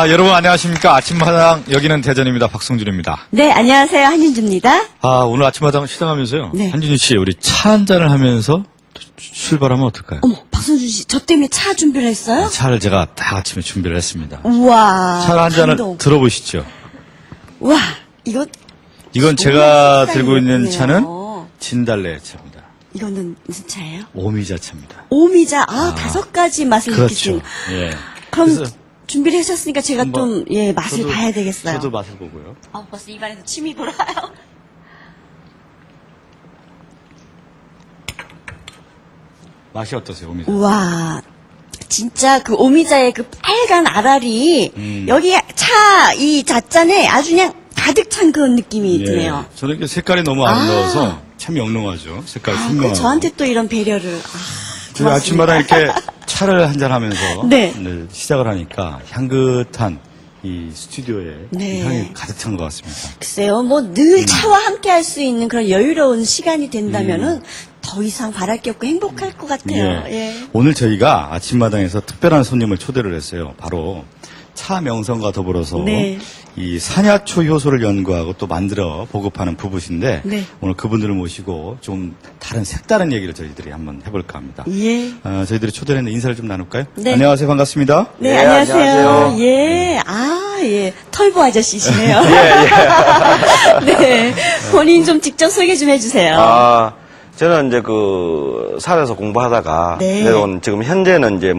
여러분 안녕하십니까. 아침마당 여기는 대전입니다. 박성준입니다. 네, 안녕하세요. 한윤주입니다. 오늘 아침마당 시작하면서요. 네. 한준희 씨, 우리 차 한잔을 하면서 출발하면 어떨까요? 어머, 박성준 씨, 저 때문에 차 준비를 했어요? 차를 제가 딱 아침에 준비를 했습니다. 우와. 차 한 잔을 감동. 들어보시죠. 우와, 이거 이건 제가 정말 들고 있는 색깔이 차는 예쁘네요. 진달래 차입니다. 이거는 무슨 차예요? 오미자 차입니다. 오미자. 5가지 맛을 느낄 수 그렇죠. 있는. 예. 그럼 그래서 준비를 하셨으니까 제가 한번 좀, 맛을 봐야 되겠어요. 저도 맛을 보고요. 벌써 입안에서 침이 돌아요. 맛이 어떠세요, 오미자? 우와. 진짜 그 오미자의 그 빨간 알알이 여기 이 잣잔에 아주 그냥 가득 찬 그런 느낌이 드네요. 저는 이게 색깔이 너무 아름다워서 참 영롱하죠. 색깔 선명하고. 저한테 또 이런 배려를. 저희 아침마다 이렇게 차를 한잔 하면서 네. 시작을 하니까 향긋한 이 스튜디오에 네. 향이 가득 찬 것 같습니다. 글쎄요, 늘 차와 함께 할 수 있는 그런 여유로운 시간이 된다면은 더 이상 바랄 게 없고 행복할 것 같아요. 예. 오늘 저희가 아침마당에서 특별한 손님을 초대를 했어요. 바로 차 명성과 더불어서 네. 이 산야초 효소를 연구하고 또 만들어 보급하는 부부신데 네. 오늘 그분들을 모시고 좀 다른 색다른 얘기를 저희들이 한번 해볼까 합니다. 예. 저희들이 초대를 했는데 인사를 좀 나눌까요? 네. 안녕하세요. 반갑습니다. 네, 예, 안녕하세요. 안녕하세요. 예. 예. 털보 아저씨시네요. 네. 본인 좀 직접 소개 좀 해주세요. 저는 이제 산에서 공부하다가 네. 내려온 지금 현재는 이제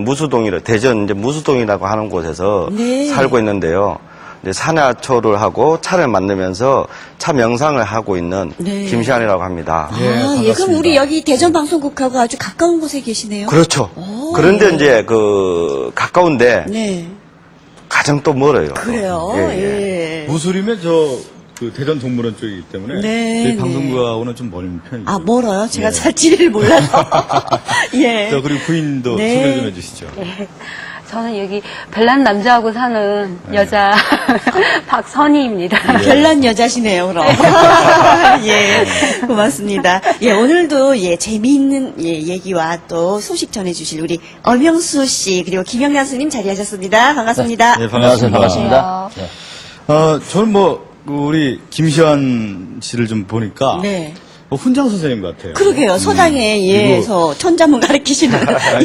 대전 이제 무수동이라고 하는 곳에서 네. 살고 있는데요. 이제 산야초를 하고 차를 만들면서 차 명상을 하고 있는 네. 김시환이라고 합니다. 예, 예. 반갑습니다. 그럼 우리 여기 대전방송국하고 아주 가까운 곳에 계시네요. 그렇죠. 오, 그런데 예. 이제 가까운데 네. 가장 또 멀어요. 그래요. 예. 무술이면 그 대전 동물원 쪽이기 때문에 네, 저희 네. 방송국하고는 좀 멀은 편이죠. 멀어요? 제가 예. 잘 지리를 몰라서. 예. 자, 그리고 부인도 네. 소개 좀 해주시죠. 저는 여기 별난 남자하고 사는 여자 박선희입니다. 별난 여자시네요, 그럼. 예, 고맙습니다. 예, 오늘도 재미있는 얘기와 또 소식 전해주실 우리 엄영수 씨 그리고 김영란 스님 자리하셨습니다. 반갑습니다. 네, 반갑습니다. 반갑습니다. 저는 우리 김시환 씨를 좀 보니까 네. 훈장 선생님 같아요. 그러게요, 서당에 그리고 천자문 가르치시는.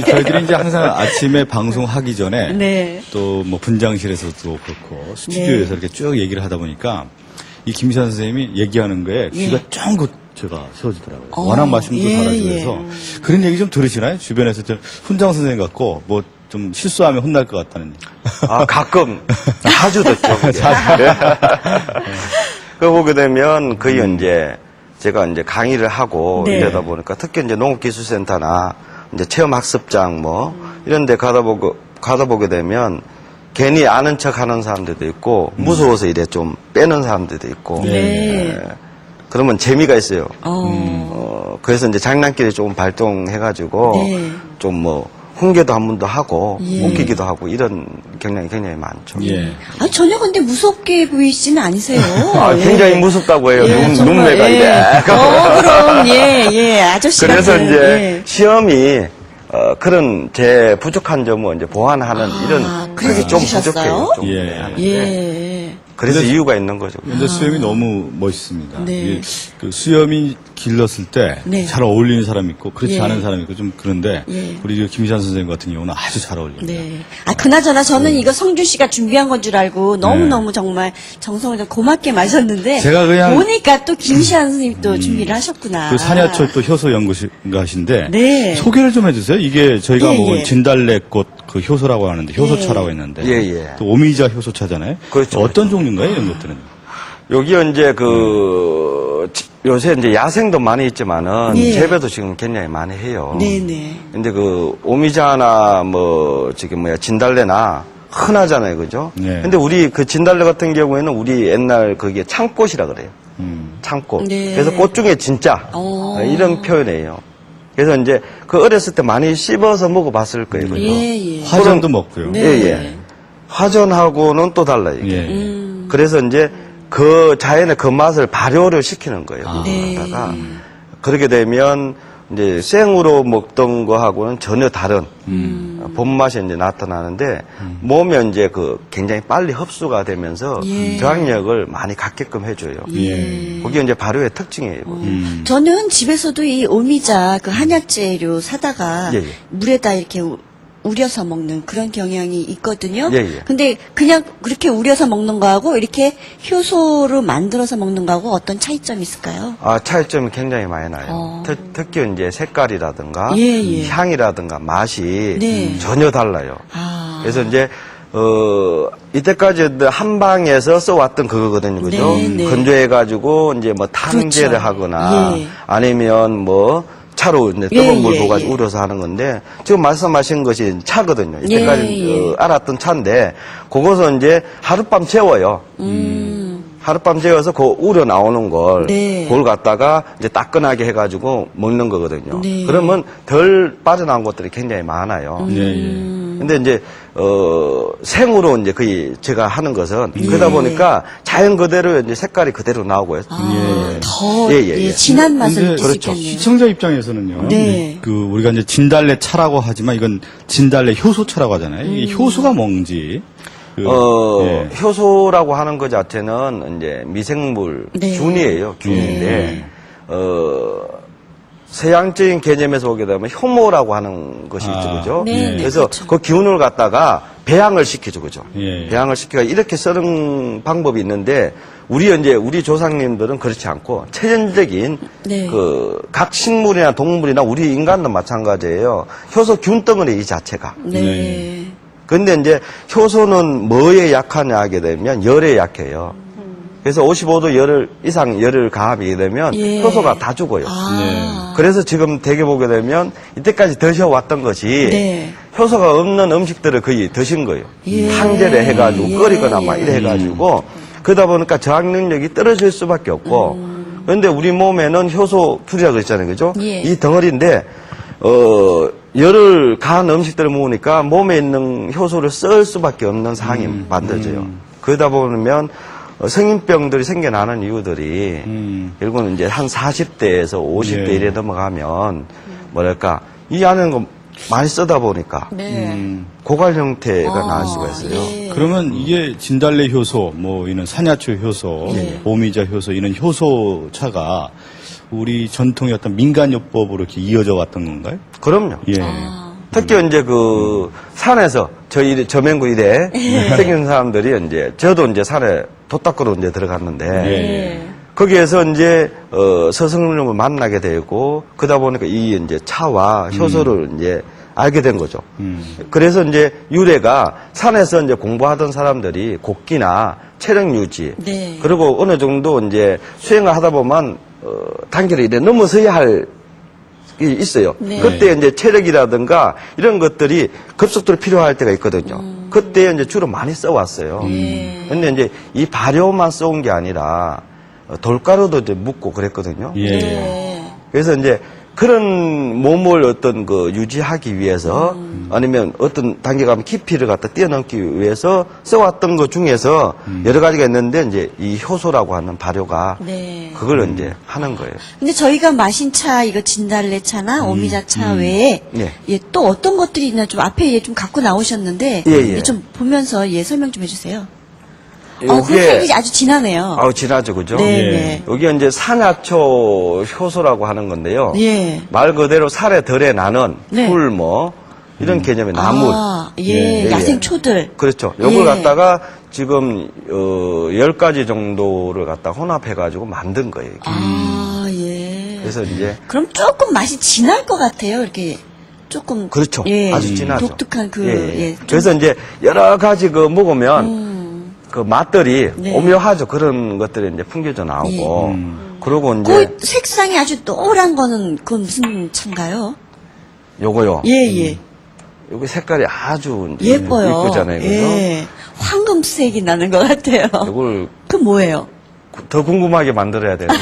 저희들이 이제 항상 아침에 방송하기 전에 네. 또 분장실에서도 그렇고 스튜디오에서 이렇게 쭉 얘기를 하다 보니까 이 김시환 선생님이 얘기하는 거에 귀가 쫑긋 제가 세워지더라고요. 워낙 말씀도 잘하시고 그래서 그런 얘기 좀 들으시나요? 주변에서 좀 훈장 선생님 같고 좀 실수하면 혼날 것 같다는. 가끔 자주 듣죠. 그게. 그 보게 되면 거의 이제 제가 이제 강의를 하고 네. 이러다 보니까 특히 이제 농업기술센터나 이제 체험학습장 이런 데 가다 보게 되면 괜히 아는 척 하는 사람들도 있고 무서워서 이래 좀 빼는 사람들도 있고 네. 그러면 재미가 있어요. 어. 그래서 이제 장난기를 조금 발동해가지고 네. 좀 훈계도 한 번도 하고 예. 웃기기도 하고 이런 경향이 굉장히 많죠. 예. 전혀 근데 무섭게 보이지는 않으세요. 굉장히 무섭다고 해요. 정말, 눈매가 이래. 그럼, 아저씨 그래서 같은, 이제 시험이 그런 제 부족한 점을 이제 보완하는 이런 그래서 그게 좀 주셨어요? 부족해요. 좀. 예. 예. 그래서 근데- 이유가 있는 거죠. 근데 수염이 너무 멋있습니다. 네. 이게 그 수염이 길렀을 때 잘 네. 어울리는 사람이 있고 그렇지 예. 않은 사람이 있고 좀 그런데 예. 우리 김시환 선생님 같은 경우는 아주 잘 어울립니다. 네. 그나저나 저는 이거 성준 씨가 준비한 건 줄 알고 너무너무 정말 정성을 좀 고맙게 마셨는데. 제가 그냥- 보니까 또 김시환 선생님 또 준비를 하셨구나. 그 산야철 또 효소 연구가신데 네. 소개를 좀 해주세요. 이게 저희가 예, 먹은 예. 진달래꽃 그 효소라고 하는데 효소차라고 했는데 예. 또 오미자 효소차잖아요. 그렇죠. 어떤 종류인가요, 이런 것들은? 여기 이제 요새 이제 야생도 많이 있지만은 예. 재배도 지금 굉장히 많이 해요. 네네. 근데 오미자나 진달래나 흔하잖아요. 그죠? 네. 근데 우리 그 진달래 같은 경우에는 우리 옛날 그게 창꽃이라 그래요. 창꽃. 네. 그래서 꽃 중에 진짜 이런 표현이에요. 그래서 이제 어렸을 때 많이 씹어서 먹어봤을 거예요. 그죠? 예. 화전도 먹고요. 네. 예. 화전하고는 또 달라요. 이게. 예. 그래서 이제 그 자연의 그 맛을 발효를 시키는 거예요. 네. 그러다가 그렇게 되면 이제 생으로 먹던 거하고는 전혀 다른 본맛이 이제 나타나는데 몸에 이제 그 굉장히 빨리 흡수가 되면서 예. 저항력을 많이 갖게끔 해줘요. 예. 그게 이제 발효의 특징이에요. 저는 집에서도 이 오미자 그 한약재료 사다가 예, 예. 물에다 이렇게 우려서 먹는 그런 경향이 있거든요. 예, 예. 근데 그냥 그렇게 우려서 먹는 거하고 이렇게 효소로 만들어서 먹는 거하고 어떤 차이점이 있을까요? 아, 차이점이 굉장히 많이 나요. 특히 이제 색깔이라든가 예, 예. 향이라든가 맛이 네. 전혀 달라요. 아. 그래서 이제 이때까지 한방에서 써왔던 그거거든요, 그죠? 네, 네. 건조해가지고 이제 뭐 탕제를 그렇죠. 하거나 예. 아니면 뭐 차로 이제 예, 뜨거운 물 예, 부어가지고 예. 우려서 하는 건데 지금 말씀하신 것이 차거든요. 이때까지 예, 예. 알았던 차인데 그것은 이제 하룻밤 재워요. 하룻밤 재워서 그 우려 나오는 걸 네. 그걸 갖다가 이제 따끈하게 해가지고 먹는 거거든요. 네. 그러면 덜 빠져나온 것들이 굉장히 많아요. 예, 예. 근데 이제 생으로 이제 거의 제가 하는 것은 그러다 보니까 자연 그대로 이제 색깔이 그대로 나오고요. 더 예, 예, 예. 진한 맛을 근데 낼수 그렇죠. 있겠네요. 시청자 입장에서는요. 네. 그 우리가 이제 진달래 차라고 하지만 이건 진달래 효소차라고 하잖아요. 이게 효소가 뭔지. 예. 효소라고 하는 것 자체는 이제 미생물 네. 균이에요. 균인데 서양적인 개념에서 보게 되면 효모라고 하는 것이 있죠, 그죠? 네, 네, 그래서 그렇죠. 그 기운을 갖다가 배양을 시키죠, 그죠? 예. 배양을 시키가 이렇게 쓰는 방법이 있는데 우리 조상님들은 그렇지 않고 천연적인 네. 그 각 식물이나 동물이나 우리 인간도 마찬가지예요. 효소 균덩어리 이 자체가. 네. 근데 이제 효소는 뭐에 약하냐 하게 되면 열에 약해요. 그래서 55도 이상 열을 가하게 되면 예. 효소가 다 죽어요. 아. 그래서 지금 대개 보게 되면 이때까지 드셔왔던 것이 네. 효소가 없는 음식들을 거의 드신 거예요. 예. 한절에 해가지고 예. 끓이거나 막 이래 해가지고 그러다 보니까 저항 능력이 떨어질 수밖에 없고 그런데 우리 몸에는 효소 풀이라고 그랬잖아요. 그죠? 예. 이 덩어리인데 열을 가한 음식들을 먹으니까 몸에 있는 효소를 쓸 수밖에 없는 상황이 만들어져요. 그러다 보면 성인병들이 생겨나는 이유들이 결국은 이제 한 40대에서 50대 예. 이래 넘어가면 뭐랄까 이 안에 거 많이 쓰다 보니까 네. 고갈 형태가 나올 수가 있어요. 예. 그러면 이게 진달래 효소, 뭐 이런 산야초 효소, 네. 오미자 효소 이런 효소차가 우리 전통의 어떤 민간요법으로 이렇게 이어져 왔던 건가요? 그럼요. 예. 특히 이제 그 산에서 저맹구 이래 생긴 사람들이 이제 저도 이제 산에 돛 닦으러 이제 들어갔는데 예. 거기에서 이제 스승님을 만나게 되고 그러다 보니까 이 이제 차와 효소를 이제 알게 된 거죠. 그래서 이제 유래가 산에서 이제 공부하던 사람들이 곡기나 체력 유지 네. 그리고 어느 정도 이제 수행을 하다 보면 단계를 이래 넘어서야 할 게 있어요. 네. 그때 이제 체력이라든가 이런 것들이 급속도로 필요할 때가 있거든요. 그때 이제 주로 많이 써왔어요. 근데 이제 이 발효만 써온 게 아니라 돌가루도 이제 묻고 그랬거든요. 예. 네. 그래서 이제 그런 몸을 어떤 그 유지하기 위해서 아니면 어떤 단계감 깊이를 갖다 뛰어넘기 위해서 써왔던 것 중에서 여러 가지가 있는데 이제 이 효소라고 하는 발효가 네. 그걸 이제 하는 거예요. 근데 저희가 마신 차, 이거 진달래 차나 오미자 차 외에 예. 예, 또 어떤 것들이 있나 좀 앞에 좀 갖고 나오셨는데 예, 예. 좀 보면서 설명 좀 해주세요. 그 요게 향이 아주 진하네요. 아우 진하죠, 그죠? 네, 여기 이제 산야초 효소라고 하는 건데요. 네. 예. 말 그대로 살에 덜에 나는 네. 풀 뭐 이런 개념의 나물. 아, 예. 예, 야생 예. 초들. 그렇죠. 요걸 예. 갖다가 지금 10가지 정도를 갖다 혼합해 가지고 만든 거예요. 이게. 아, 예. 그래서 이제 그럼 조금 맛이 진할 것 같아요. 이렇게 조금. 그렇죠. 예. 아주 진하죠. 독특한 그, 예. 예. 좀- 그래서 이제 여러 가지 그 먹으면 그 맛들이 네. 오묘하죠. 그런 것들이 이제 풍겨져 나오고. 그러고 이제 그 색상이 아주 노란 거는 그건 무슨 차인가요? 요거요. 예, 예. 요거 색깔이 아주 이제 예뻐요. 이쁘잖아요. 그죠? 예. 황금색이 나는 것 같아요. 요걸 그 뭐예요? 더 궁금하게 만들어야 되는데.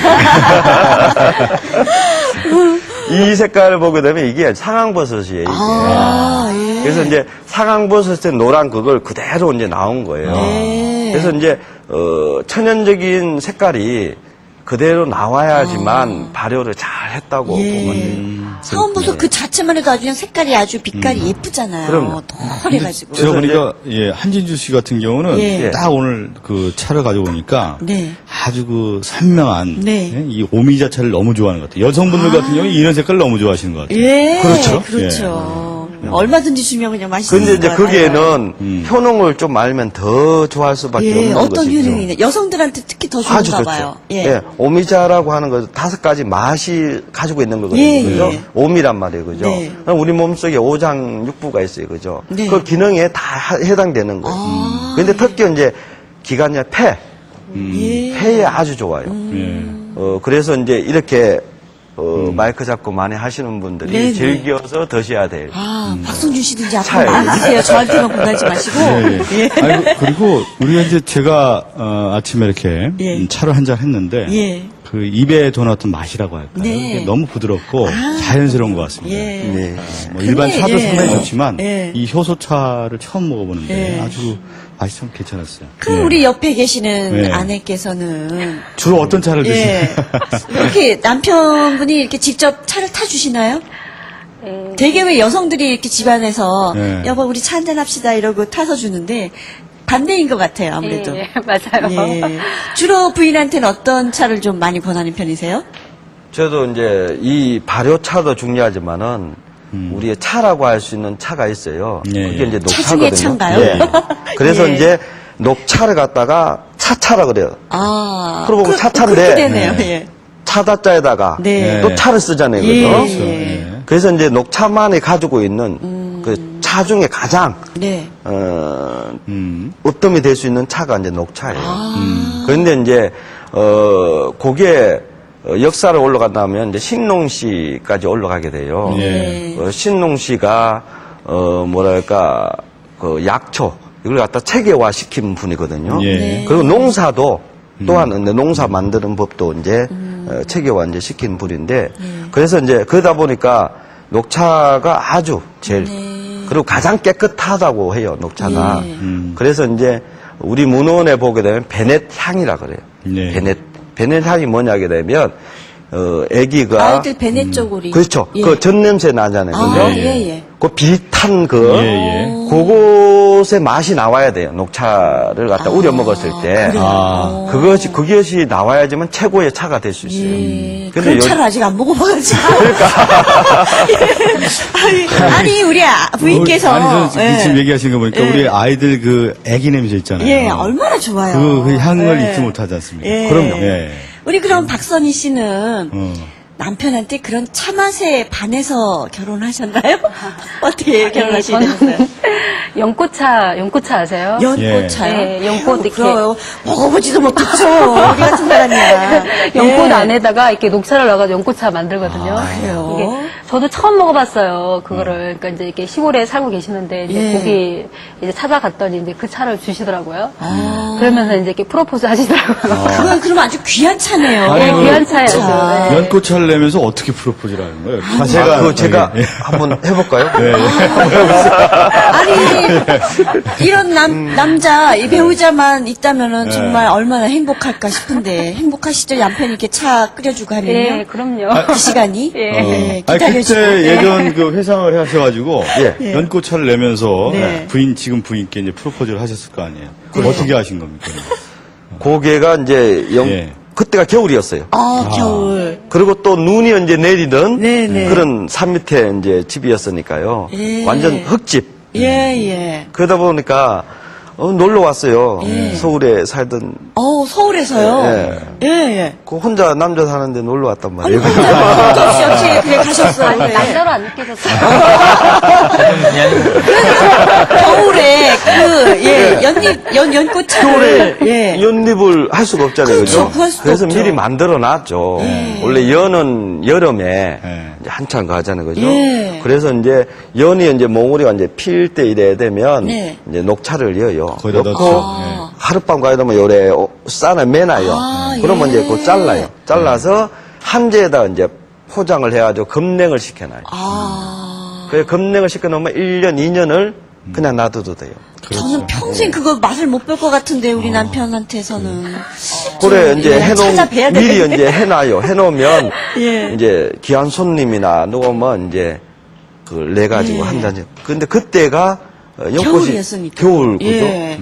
이 색깔을 보게 되면 이게 상황버섯이에요. 이게. 아, 예. 그래서 이제 상황버섯의 노란 그걸 그대로 이제 나온 거예요. 네. 그래서 이제 천연적인 색깔이 그대로 나와야지만 발효를 잘 했다고 예. 보면 돼요. 사원보석 그 자체만 해도 아주 그냥 색깔이 아주 빛깔이 예쁘잖아요. 그럼요. 털해가지고. 제가 보니까 예, 한진주 씨 같은 경우는 예. 딱 오늘 그 차를 가져오니까 네. 아주 그 선명한 네. 예, 이 오미자 차를 너무 좋아하는 것 같아요. 여성분들 같은 경우는 이런 색깔 너무 좋아하시는 것 같아요. 예. 그렇죠? 그렇죠. 얼마든지 주면 그냥 맛있는 근데 이제 것 같아요. 거기에는 효능을 좀 알면 더 좋아할 수밖에 예, 없는 어떤 것이죠. 효능이네. 여성들한테 특히 더 아주 좋은가 좋죠. 봐요. 예. 오미자라고 하는 것은 5가지 맛이 가지고 있는 거거든요. 예, 그죠? 예. 오미란 말이에요. 그죠? 네. 우리 몸속에 오장육부가 있어요. 그죠? 네. 그 기능에 다 해당되는 거예요. 아. 근데 특히 이제 기관이나 폐, 예. 폐에 아주 좋아요. 예. 그래서 이제 이렇게 마이크 잡고 많이 하시는 분들이 네네. 즐겨서 드셔야 돼요. 아, 박성준 씨도 이제 앞으로 차예요. 많이 드세요. 저한테만 보내지 마시고. 예. 예. 아이고, 그리고 우리가 이제 제가 아침에 이렇게 예. 차를 한 잔 했는데 예. 그 입에 도나왔던 맛이라고 할까요? 네. 이게 너무 부드럽고 아. 자연스러운 것 같습니다. 예. 네. 뭐 일반 근데, 차도 예. 상당히 좋지만 예. 이 효소차를 처음 먹어보는데 예. 아주 맛이 참 괜찮았어요. 그 예. 우리 옆에 계시는 네. 아내께서는 주로 어떤 차를 드시나요? 예. 이렇게 남편분이 이렇게 직접 차를 타주시나요? 예. 되게 왜 여성들이 이렇게 집안에서 네. 여보 우리 차 한잔 합시다 이러고 타서 주는데 반대인 것 같아요 아무래도. 예, 맞아요. 예. 주로 부인한테는 어떤 차를 좀 많이 권하는 편이세요? 저도 이제 이 발효차도 중요하지만은 우리의 차라고 할 수 있는 차가 있어요. 예, 그게 예. 이제 차 중에 녹차거든요. 차인가요? 예. 그래서 예. 이제 녹차를 갖다가 차차라 그래요. 아. 그러고 차차인데 그렇게 되네요. 네. 예. 차다자에다가 네. 또 차를 쓰잖아요. 예. 그죠? 그렇죠. 예. 예. 그래서 이제 녹차만이 가지고 있는 그 차 중에 가장 네. 으뜸이 될 수 있는 차가 이제 녹차예요. 아. 그런데 이제 그게 역사를 올라간다면 이제 신농시까지 올라가게 돼요. 네. 신농시가 뭐랄까 그 약초 이걸 갖다 체계화 시킨 분이거든요. 예. 네. 그리고 농사도 또한 근데 농사 만드는 법도 이제 체계화 이제 시킨 분인데 그래서 이제 그러다 보니까 녹차가 아주 제일 그리고 가장 깨끗하다고 해요 녹차가. 예. 그래서 이제 우리 문헌에 보게 되면 베넷 향이라 그래요. 네. 베넷 향이 뭐냐게 되면 아기가 아이들 베넷 쪽으로. 그렇죠. 예. 그 젖냄새 나잖아요. 아, 그죠? 예, 예. 그 비슷한 그 예, 예. 그곳의 맛이 나와야 돼요. 녹차를 갖다 우려 먹었을 때. 아. 그것이 나와야지만 최고의 차가 될 수 있어요. 예. 근데 그런 요- 차를 아직 안 먹어봐가지고. 아니, 우리 부인께서. 아니, 저 예. 지금 얘기하시는 거 보니까 예. 우리 아이들 그 애기 냄새 있잖아요. 예, 얼마나 좋아요. 그 향을 예. 잊지 못하지 않습니까? 예. 그럼요. 예. 우리 그럼 박선희 씨는 어. 남편한테 그런 차 맛에 반해서 결혼하셨나요? 어떻게 결혼하시게 저는 됐어요? 연꽃차 아세요? 연꽃차요? 예, 연꽃 이렇게. 그래요. 먹어보지도 못했죠. 우리 같은 사람이야. 연꽃 예. 안에다가 이렇게 녹차를 넣어가지고 연꽃차 만들거든요. 그래요? 이게 저도 처음 먹어봤어요. 그거를. 그러니까 이제 이렇게 시골에 살고 계시는데 이제 예. 거기 이제 찾아갔더니 이제 그 차를 주시더라고요. 아. 그러면서 이제 이렇게 프로포즈 하시더라고요. 그건 그럼 아주 귀한 차네요. 아니, 그 귀한 차예요. 차. 네. 연꽃차를 내면서 어떻게 프로포즈를 하는 거예요? 자세가. 그거 제가 예. 한번 해볼까요? 아니, 이런 남자, 이 배우자만 있다면은 정말 얼마나 행복할까 싶은데, 행복하시죠? 남편이 이렇게 차 끓여주고 하면요? 예, 그럼요. 그 시간이? 예. 예, 아니, 기다려주고. 그때 예. 예전 그 회상을 하셔가지고 예. 연꽃차를 내면서 네. 지금 부인께 이제 프로포즈를 하셨을 거 아니에요? 그걸 어떻게 하신 겁니까? 고개가 이제 예. 그때가 겨울이었어요. 겨울. 그리고 또 눈이 이제 내리던 네네. 그런 산 밑에 이제 집이었으니까요. 예. 완전 흙집. 예, 예. 그러다 보니까 놀러 왔어요. 서울에 살던 서울에서요? 예. 예, 예. 그 혼자 남자 사는데 놀러 왔단 말이에요. 없이 어떻게 그래 가셨어요? 예. 남자로 안 느껴졌어요. 겨울에 연꽃차를 겨울에 연립을 할 수가 없잖아요. 그렇죠. 그죠? 구할 수가 그래서 없죠. 미리 만들어 놨죠. 원래 연은 여름에 예. 이제 한창 가잖아요. 그죠? 예. 그래서 이제 연이 이제 몽우리가 이제 필 때 이래 되면 네. 이제 녹차를 여요. 거기다 넣고 넣죠. 하룻밤 가야 되면 요래 쌀에 매놔요. 아, 그러면 예. 이제 그거 잘라요. 잘라서 한재에다 이제 포장을 해가지고 검냉을 시켜놔요. 아. 그래 검냉을 시켜놓으면 1년, 2년을 그냥 놔둬도 돼요. 저는 평생 그거 맛을 못 볼 것 같은데 우리 남편한테서는 그래 이제 찾아뵈야 미리 되겠네. 이제 해놔요. 해놓으면 예. 이제 귀한 손님이나 누가 오면 이제 그걸 내 가지고 예. 한 잔. 근데 그때가 연꽃이 겨울이었으니까. 겨울 그죠? 예.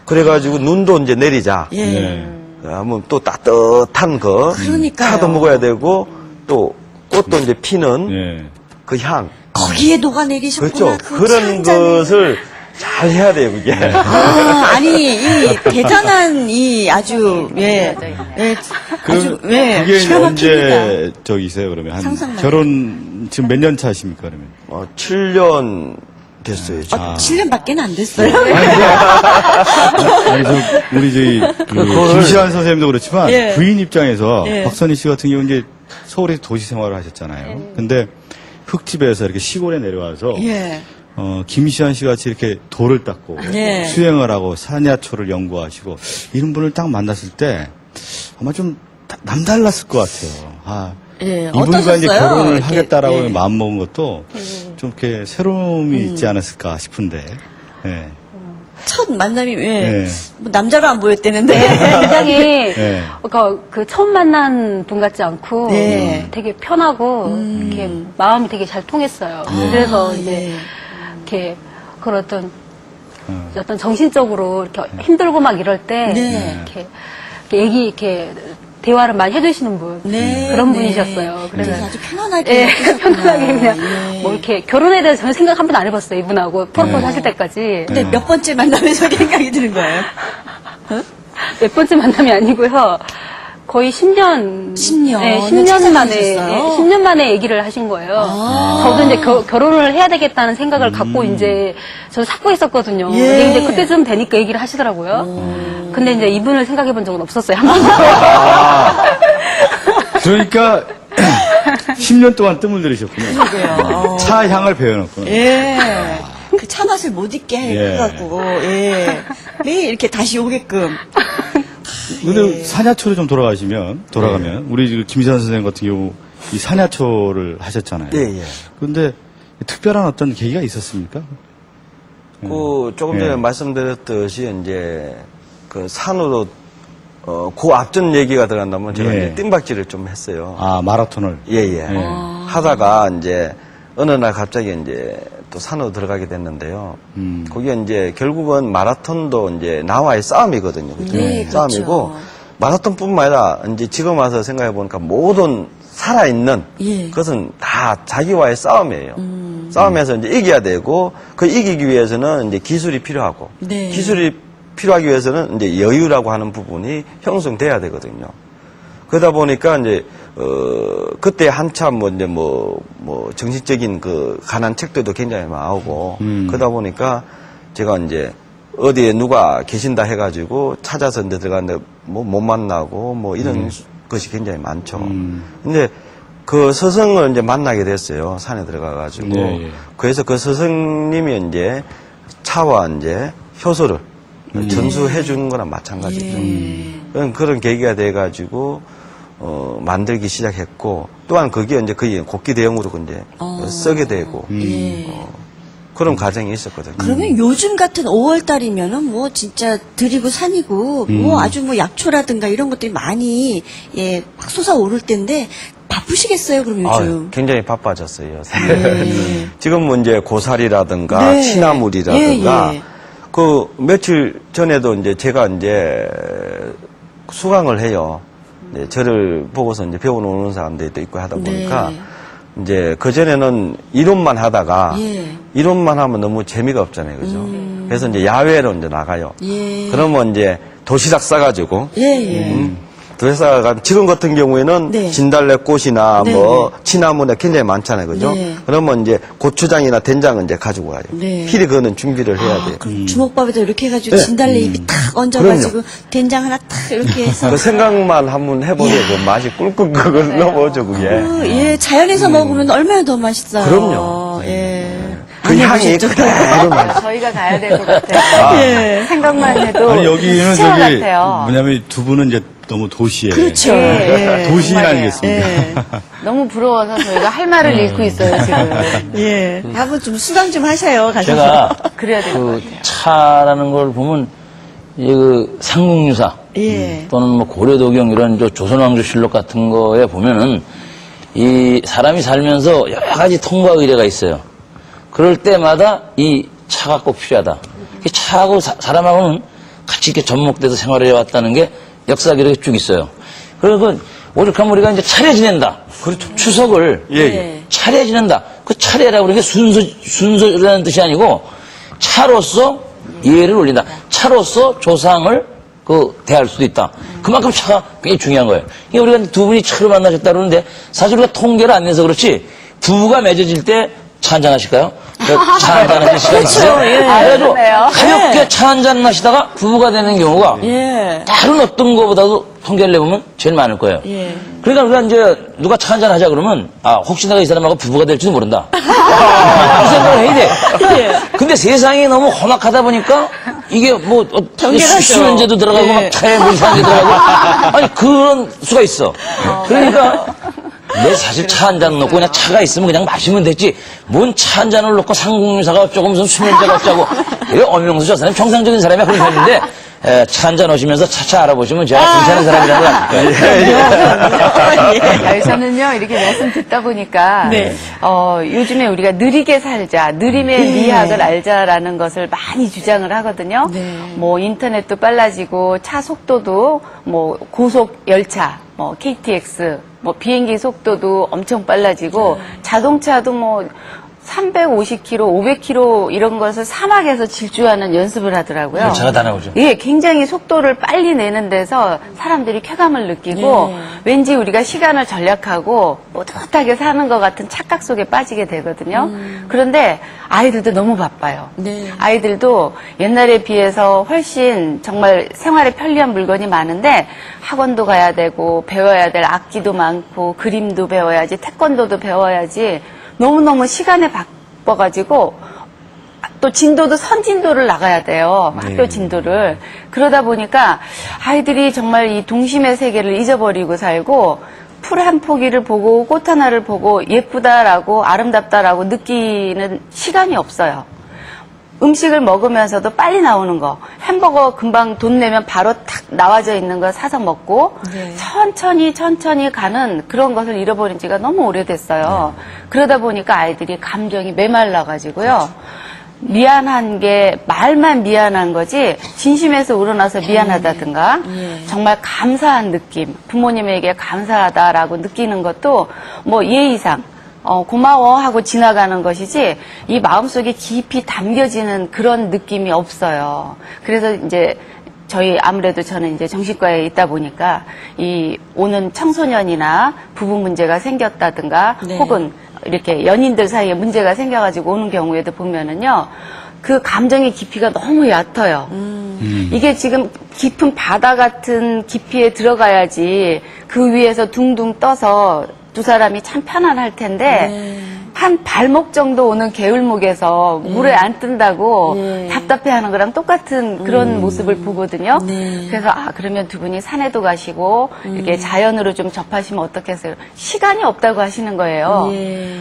그래가지고 눈도 이제 내리자. 예. 네. 하면 또 따뜻한 거 그러니까요. 차도 먹어야 되고 또 꽃도 이제 피는 예. 그 향. 거기에 녹아내리셨구나. 그렇죠. 그 그런 한 잔을. 것을 잘 해야 돼요, 그게. 아니 이 대단한 이 아주 예, 아주 예, 그게 기가 막힙니다. 언제 저기세요 그러면 한 상상만 결혼 지금 몇 년 차십니까 그러면? 7년 됐어요. 지금. 7년밖에 안 됐어요. 아니, 우리 김시환 선생님도 그렇지만 예. 부인 입장에서 예. 박선희 씨 같은 경우 이제 서울에서 도시 생활을 하셨잖아요. 근데 흙집에서 이렇게 시골에 내려와서 예. 김시환 씨 같이 이렇게 돌을 닦고 예. 수행을 하고 산야초를 연구하시고 이런 분을 딱 만났을 때 아마 좀 남달랐을 것 같아요. 아, 예, 이분과 이제 어떠셨어요? 결혼을 이렇게, 하겠다라고 예. 마음먹은 것도 좀 이렇게 새로움이 있지 않았을까 싶은데. 예. 첫 만남이 예. 예. 뭐 남자로 안 보였대는데. 굉장히 네. 그러니까 그 처음 만난 분 같지 않고 네. 되게 편하고 이렇게 마음이 되게 잘 통했어요. 그래서 이제 예. 이렇게 그런 어떤 정신적으로 이렇게 힘들고 막 이럴 때 네. 이렇게 이렇게 대화를 많이 해주시는 분 네, 그런 네. 분이셨어요. 그래서 그래서 아주 편하게. 예, 느끼셨구나. 편안하게 그냥 예. 뭐 이렇게 결혼에 대해서 저는 생각 한 번도 안 해봤어요. 이분하고 프로포즈 하실 때까지. 근데 몇 번째 만남에서 생각이 드는 거예요? 몇 번째 만남이 아니고요. 거의 10년. 10년? 네, 10년 만에, 찾아가셨어요? 10년 만에 얘기를 하신 거예요. 아. 저도 이제 결혼을 해야 되겠다는 생각을 갖고 이제 저는 찾고 있었거든요. 예. 근데 이제 그때쯤 되니까 얘기를 하시더라고요. 근데 이제 이분을 생각해 본 적은 없었어요. 한 번도. 그러니까 10년 동안 뜸을 들이셨군요. 그러게요. 차 향을 배워놓구나. 예. 그 차 맛을 못 잊게 예. 해갖고, 예. 매일 이렇게 다시 오게끔. 근데 산야초로 좀 돌아가면 우리 지금 김시환 선생님 같은 경우 이 산야초를 하셨잖아요. 예, 예. 그런데 특별한 어떤 계기가 있었습니까? 그 조금 전에 예. 말씀드렸듯이 이제 그 산으로 그 앞전 얘기가 들어간다면 제가 예. 이제 뜀박질을 좀 했어요. 아, 마라톤을. 예예. 예. 하다가 이제 어느 날 갑자기 이제 또 산으로 들어가게 됐는데요. 거기에 이제 결국은 마라톤도 이제 나와의 싸움이거든요. 그죠? 네, 싸움이고 그렇죠. 마라톤뿐만 아니라 이제 지금 와서 생각해 보니까 모든 살아있는 예. 그것은 다 자기와의 싸움이에요. 싸움에서 이제 이겨야 되고 그 이기기 위해서는 이제 기술이 필요하고 네. 기술이 필요하기 위해서는 이제 여유라고 하는 부분이 형성돼야 되거든요. 그러다 보니까 이제 그때 한참 뭐 정신적인 그 관한 책들도 굉장히 나오고 그러다 보니까 제가 이제 어디에 누가 계신다 해가지고 찾아서 이제 들어갔는데 뭐 못 만나고 뭐 이런 것이 굉장히 많죠. 근데 그 스승을 이제 만나게 됐어요. 산에 들어가가지고. 네, 예. 그래서 그 스승님이 이제 차와 이제 효소를 전수해 주는 거랑 마찬가지죠. 그런 계기가 돼가지고 만들기 시작했고 또한 그게 이제 거의 곡기 대용으로 이제 쓰게 되고 그런 과정이 있었거든요. 그러면 요즘 같은 5월달이면은 뭐 진짜 들이고 산이고 뭐 아주 뭐 약초라든가 이런 것들이 많이 예, 막 솟아오를 때인데 바쁘시겠어요, 그럼 요즘? 굉장히 바빠졌어요. 요새. 지금은 이제 고사리라든가 네. 취나물이라든가 예, 예. 그 며칠 전에도 이제 제가 이제 수강을 해요. 이제 저를 보고서 이제 배워놓는 사람들도 있고 하다 보니까 네. 이제 그전에는 이론만 하다가 예. 이론만 하면 너무 재미가 없잖아요. 그죠? 그래서 이제 야외로 이제 나가요. 예. 그러면 이제 도시락 싸가지고 예, 예. 도시락 지금 같은 경우에는 네. 진달래꽃이나 네. 뭐 취나물이 굉장히 많잖아요. 그죠? 네. 그러면 이제 고추장이나 된장은 이제 가지고 가요. 네. 필히 그거는 준비를 해야 돼요. 그럼 주먹밥에다 이렇게 해가지고 네. 진달래 잎이 탁 얹어가지고 된장 하나 탁 이렇게 해서 그 생각만 한번 해보세요. 그 맛이 꿀꿀 그걸 넘어오죠, 그게. 예, 자연에서 먹으면 얼마나 더 맛있어요. 그럼요. 예. 그 안 향이 해보셨죠? 그대로 맛있어요. 저희가 가야 될 것 같아요. 예. 생각만 해도 아니, 여기는 시원 저기, 같아요. 뭐냐면 두 분은 이제 너무 도시에. 그렇죠. 예. 도시인 정말이에요. 아니겠습니까? 예. 너무 부러워서 저희가 할 말을 잃고 있어요, 지금. 예. 한번 좀 수강 좀 하셔요, 가서. 제가 그래야 될 것 그 같아요. 차라는 걸 보면 이제 그 삼국유사 예. 또는 뭐 고려도경 이런 저 조선왕조실록 같은 거에 보면은 이 사람이 살면서 여러 가지 통과 의례가 있어요. 그럴 때마다 이 차가 꼭 필요하다. 이 차하고 사람하고는 같이 이렇게 접목돼서 생활해 왔다는 게 역사 기록에 쭉 있어요. 그리고 오죽하면 우리가 이제 차례 지낸다. 그렇죠. 추석을 예, 예. 차례 지낸다. 그 차례라고 그러는 게 순서라는 뜻이 아니고 차로서 예를 올린다. 차로서 조상을 대할 수도 있다. 그만큼 차가 굉장히 중요한 거예요. 이게 우리가 두 분이 차로 만나셨다 그러는데 사실 우리가 통계를 안 내서 그렇지 부부가 맺어질 때 차 한잔 하실까요? 차 한잔 하실 시간 있어요? 그래가지고 가볍게 차 한잔 마시다가 부부가 되는 경우가 예. 다른 어떤 거보다도 통계를 내보면 제일 많을 거예요. 예. 그러니까 우리가 이제 누가 차 한잔 하자 그러면 혹시 내가 이 사람하고 부부가 될지도 모른다. 이 생각을 해야 돼. 근데 세상이 너무 험악하다 보니까 이게 뭐 경계하죠. 수면제도 들어가고 예. 막 차에 물 이상한 게 들어가고 아니 그런 수가 있어. 그러니까 내 사실 차 한 잔 놓고 그냥 차가 있으면 그냥 마시면 되지. 뭔 차 한 잔을 놓고 상공유사가 어쩌고 무슨 수면제가 어쩌고. 이게 엄영수 저 사람 정상적인 사람이야 그런 사람인데 차 한 잔 오시면서 차차 알아보시면 제가 괜찮은 사람이라는 거 아닐까요? 여기서는요, 이렇게 말씀 듣다 보니까, 네. 요즘에 우리가 느리게 살자, 느림의 미학을 알자라는 것을 많이 주장을 하거든요. 네. 뭐, 인터넷도 빨라지고, 차 속도도, 뭐, 고속 열차, 뭐, KTX, 뭐, 비행기 속도도 엄청 빨라지고, 자동차도 뭐, 350km, 500km 이런 것을 사막에서 질주하는 연습을 하더라고요. 차가 다 나오죠. 예, 굉장히 속도를 빨리 내는 데서 사람들이 쾌감을 느끼고 왠지 우리가 시간을 절약하고 뿌듯하게 사는 것 같은 착각 속에 빠지게 되거든요. 그런데 아이들도 너무 바빠요. 네. 아이들도 옛날에 비해서 훨씬 정말 생활에 편리한 물건이 많은데 학원도 가야 되고 배워야 될 악기도 많고 그림도 배워야지 태권도도 배워야지 너무너무 시간에 바빠가지고 또 진도도 선진도를 나가야 돼요. 학교 진도를. 그러다 보니까 아이들이 정말 이 동심의 세계를 잊어버리고 살고 풀 한 포기를 보고 꽃 하나를 보고 예쁘다라고 아름답다라고 느끼는 시간이 없어요. 음식을 먹으면서도 빨리 나오는 거. 햄버거 금방 돈 내면 바로 탁 나와져 있는 거 사서 먹고 네. 천천히 가는 그런 것을 잃어버린 지가 너무 오래됐어요. 그러다 보니까 아이들이 감정이 메말라가지고요. 미안한 게 말만 미안한 거지 진심에서 우러나서 미안하다든가 정말 감사한 느낌, 부모님에게 감사하다라고 느끼는 것도 뭐 예의상 고마워 하고 지나가는 것이지 이 마음속에 깊이 담겨지는 그런 느낌이 없어요. 그래서 이제 아무래도 저는 이제 정신과에 있다 보니까 이 오는 청소년이나 부부 문제가 생겼다든가 네. 혹은 이렇게 연인들 사이에 문제가 생겨가지고 오는 경우에도 보면은요, 그 감정의 깊이가 너무 얕아요. 이게 지금 깊은 바다 같은 깊이에 들어가야지 그 위에서 둥둥 떠서 두 사람이 참 편안할 텐데 한 발목 정도 오는 개울목에서 물에 안 뜬다고 답답해하는 거랑 똑같은 그런 모습을 보거든요. 그래서 그러면 두 분이 산에도 가시고 이렇게 자연으로 좀 접하시면 어떻겠어요? 시간이 없다고 하시는 거예요.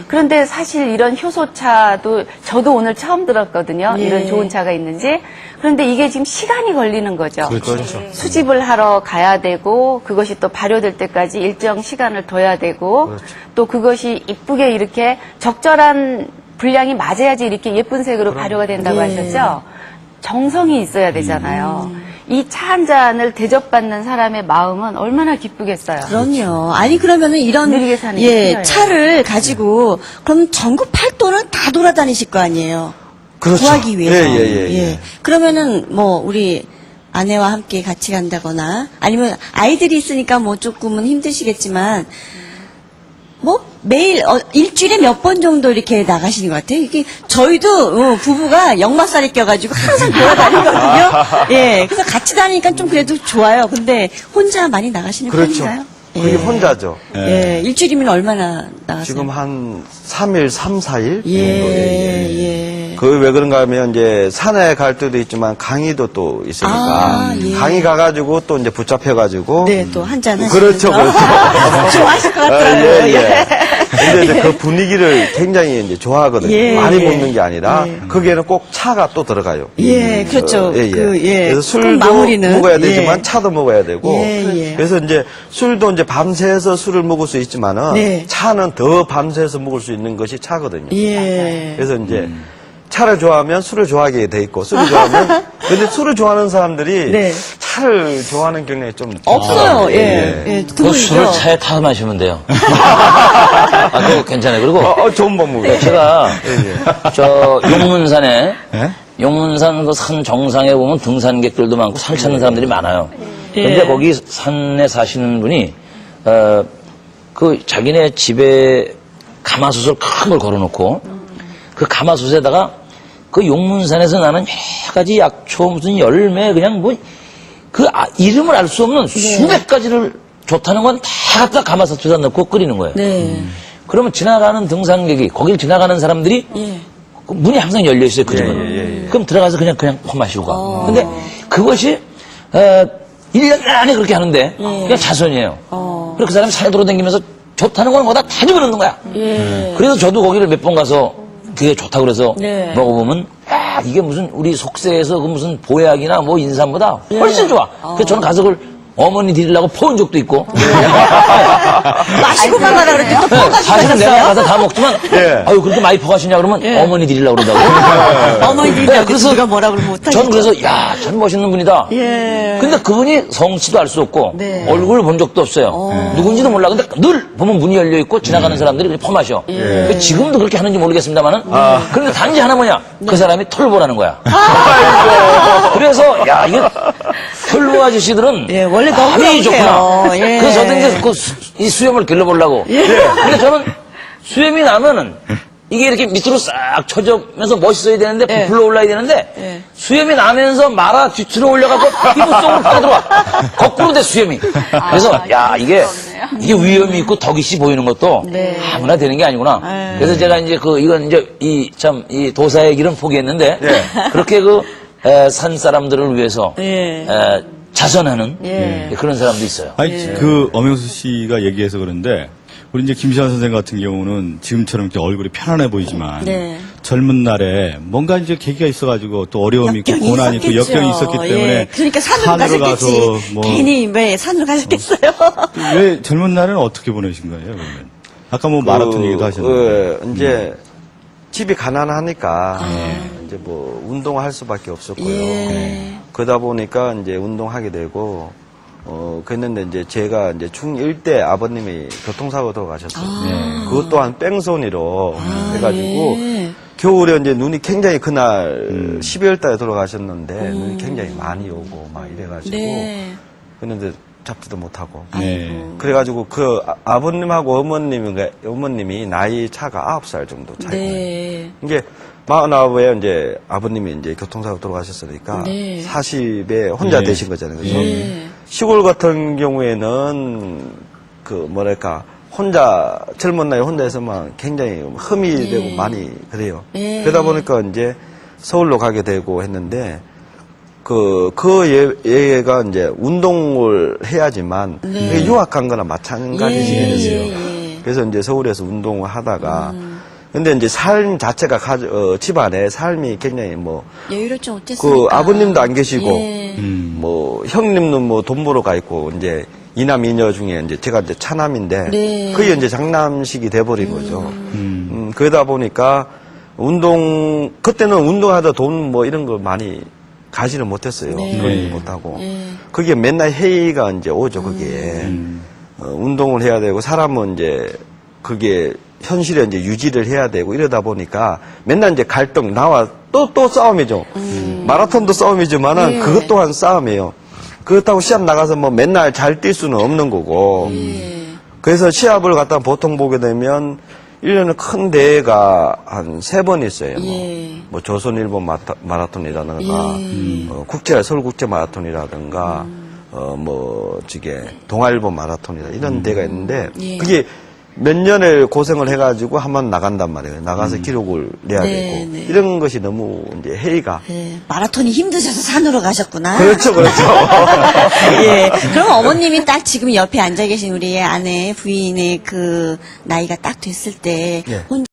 그런데 사실 이런 효소차도 저도 오늘 처음 들었거든요. 이런 좋은 차가 있는지. 그런데 이게 지금 시간이 걸리는 거죠. 그렇죠. 수집을 하러 가야 되고 그것이 또 발효될 때까지 일정 시간을 둬야 되고 또 그것이 이쁘게 이렇게 적절한 분량이 맞아야지 이렇게 예쁜 색으로 발효가 된다고 하셨죠? 정성이 있어야 되잖아요. 이 차 한 잔을 대접받는 사람의 마음은 얼마나 기쁘겠어요. 그럼요. 아니 그러면은 이런 느리게 사는 게 필요해요. 차를 가지고 그럼 전국 팔도는 다 돌아다니실 거 아니에요. 그렇죠. 구하기 위해서. 예. 그러면은 뭐 우리 아내와 함께 같이 간다거나 아니면 아이들이 있으니까 뭐 조금은 힘드시겠지만 뭐 매일 일주일에 몇 번 정도 이렇게 나가시는 것 같아요. 이게 저희도 부부가 역마살이 껴가지고 항상 돌아다니거든요. 예, 그래서 같이 다니니까 좀 그래도 좋아요. 근데 혼자 많이 나가시는 그렇죠. 편인가요? 그게 혼자죠. 예, 일주일이면 얼마나 나가세요? 지금 한 3일, 3, 4일 예, 정도. 예. 예. 그 왜 그런가 하면 이제 산에 갈 때도 있지만 강의도 또 있으니까 아, 예. 강의 가가지고 또 이제 붙잡혀가지고 네, 또 한잔 하시는 그렇죠, 거. 그렇죠. 좋아하실 것 아, 같아요. 예, 예. 근데 이제 그 분위기를 굉장히 이제 좋아하거든요. 예, 많이 예. 먹는 게 아니라 거기에는 꼭 차가 또 들어가요. 예, 그렇죠. 예, 예. 예. 그래서 술도 마무리는, 먹어야 되지만 예. 차도 먹어야 되고. 예, 예. 그래서 이제 술도 이제 밤새서 술을 먹을 수 있지만은 네. 차는 더 밤새서 먹을 수 있는 것이 차거든요. 예. 그래서 이제 차를 좋아하면 술을 좋아하게 돼 있고 술을 좋아하면 근데 술을 좋아하는 사람들이 네. 차를 좋아하는 경향이 좀 없어요. 있더라고요. 예. 예. 그 술을 드물죠. 차에 타서 마시면 돼요. 아, 그거 괜찮아요. 그리고 좋은 방법이에요. 제가 예. 저 용문산에 예? 용문산 그 산 정상에 보면 등산객들도 많고 산 찾는 사람들이 많아요. 근데 거기 산에 사시는 분이 그 자기네 집에 가마솥을 큰 걸 걸어놓고 그 가마솥에다가 그 용문산에서 나는 여러 가지 약초 무슨 열매 그냥 뭐 그 이름을 알 수 없는 수백 가지를 좋다는 건 다 갖다 가마솥에다 넣고 끓이는 거예요. 네. 그러면 지나가는 등산객이 거길 지나가는 사람들이 예. 그 문이 항상 열려 있어요. 그 집은. 그럼 들어가서 그냥 퍼 마시고 가. 근데 그것이 1년 안에 그렇게 하는데 그냥 자선이에요. 그래서 그 사람이 산에 돌아다니면서 좋다는 건 거다 다 집어넣는 거야. 그래서 저도 거기를 몇 번 가서 그게 좋다고 그래서 네. 먹어보면 이게 무슨 우리 속세에서 그 무슨 보약이나 뭐 인삼보다 훨씬 좋아. 그래서 저는 가서 그걸 어머니 드리려고 퍼온 적도 있고. 마시고만 가라 그랬더니 또 퍼가지고 사실은 내가 가셨어요? 가서 다 먹지만 예. 아유 그렇게 많이 퍼가시냐 그러면 어머니 드리려고 그러다고. 어머니들이 네, 그래서 그래서 누가 뭐라고 못하겠죠. 전 그래서 야, 참 멋있는 분이다. 예. 근데 그분이 성씨도 알 수 없고 네. 얼굴을 본 적도 없어요. 누군지도 몰라. 근데 늘 보면 문이 열려 있고 지나가는 사람들이 그냥 퍼마셔. 지금도 그렇게 하는지 모르겠습니다만은. 그런데 단지 하나 뭐냐? 그 사람이 털보라는 거야. 그래서 야 이게 털보 아저씨들은 예, 원래 너무 많이 좋구나. 그러세요. 예. 그래서 저도 이제 이 수염을 길러보려고. 근데 저는 수염이 나면은 이게 이렇게 밑으로 싹 쳐져면서 멋있어야 되는데 예. 부풀러 올라야 되는데 예. 수염이 나면서 말아 뒤로 올려가고 피부 속으로 파들어와. 거꾸로 돼 수염이. 그래서 야 이게 위험이 있고 덕이씨 보이는 것도 네. 아무나 되는 게 아니구나. 그래서 제가 이제 이건 이제 이 도사의 길은 포기했는데 그렇게 산 사람들을 위해서 예. 자선하는 예. 그런 사람도 있어요. 아니, 그 엄영수 씨가 얘기해서 그런데 우리 이제 김시환 선생 같은 경우는 지금처럼 이렇게 얼굴이 편안해 보이지만 네. 젊은 날에 뭔가 이제 계기가 있어가지고 또 어려움이 있고 역경이 고난이 있고 있었겠죠. 역경이 있었기 때문에 예. 그러니까 산으로 가셨겠지. 뭐 괜히 왜 산으로 가셨겠어요? 왜 젊은 날에는 어떻게 보내신 거예요? 그러면 아까 뭐 마라톤 얘기도 하셨는데 이제 집이 가난하니까 이제 뭐 운동할 수밖에 없었고요. 예. 그러다 보니까 이제 운동하게 되고 그랬는데 이제 제가 이제 중1 때 아버님이 교통사고 돌아가셨어요. 그것 또한 뺑소니로 해가지고 예. 겨울에 이제 눈이 굉장히 그날 12월 달에 돌아가셨는데 눈이 굉장히 많이 오고 막 이래가지고 네. 그랬는데 잡지도 못하고 네. 그래가지고 그 아버님하고 어머님이 나이 차가 9살 정도 차이고 네. 이게 49에 이제 아버님이 이제 교통사고 돌아가셨으니까 네. 40에 혼자 네. 되신 거잖아요. 그래서 네. 시골 같은 경우에는 그 뭐랄까 혼자 젊은 나이에 혼자서만 굉장히 흠이 되고 많이 그래요. 네. 그러다 보니까 이제 서울로 가게 되고 했는데 얘가 이제 운동을 해야지만 네. 유학 간 거나 마찬가지였어요. 예. 그래서 이제 서울에서 운동을 하다가 근데 이제 삶 자체가 집안에 삶이 굉장히 뭐 여유롭지 못했으니까. 그 아버님도 안 계시고 예. 뭐 형님은 뭐 돈 벌어 가 있고 이제 이남 이녀 중에 이제 제가 이제 차남인데 네. 그게 이제 장남식이 돼버린 거죠. 그러다 보니까 그때는 운동하다 돈 뭐 이런 거 많이 가지를 못했어요. 네. 그러지 못하고. 네. 그게 맨날 회의가 이제 오죠, 그게. 운동을 해야 되고, 사람은 이제, 그게 현실에 이제 유지를 해야 되고, 이러다 보니까 맨날 이제 갈등, 나와 또 싸움이죠. 마라톤도 싸움이지만은 네. 그것 또한 싸움이에요. 그렇다고 시합 나가서 뭐 맨날 잘 뛸 수는 없는 거고. 그래서 시합을 갖다 보통 보게 되면 1년에 큰 대회가 한 3번 있어요. 뭐 조선 일본 마라톤이라든가, 서울 국제 마라톤이라든가, 동아일보 마라톤이라 이런 대회가 있는데, 그게 몇 년을 고생을 해가지고 한번 나간단 말이에요. 나가서 기록을 내야 네, 되고 네. 이런 것이 너무 이제 회의가 네, 마라톤이 힘드셔서 산으로 가셨구나. 그렇죠. 예. 그럼 어머님이 딱 지금 옆에 앉아 계신 우리 아내 부인의 그 나이가 딱 됐을 때 예. 혼자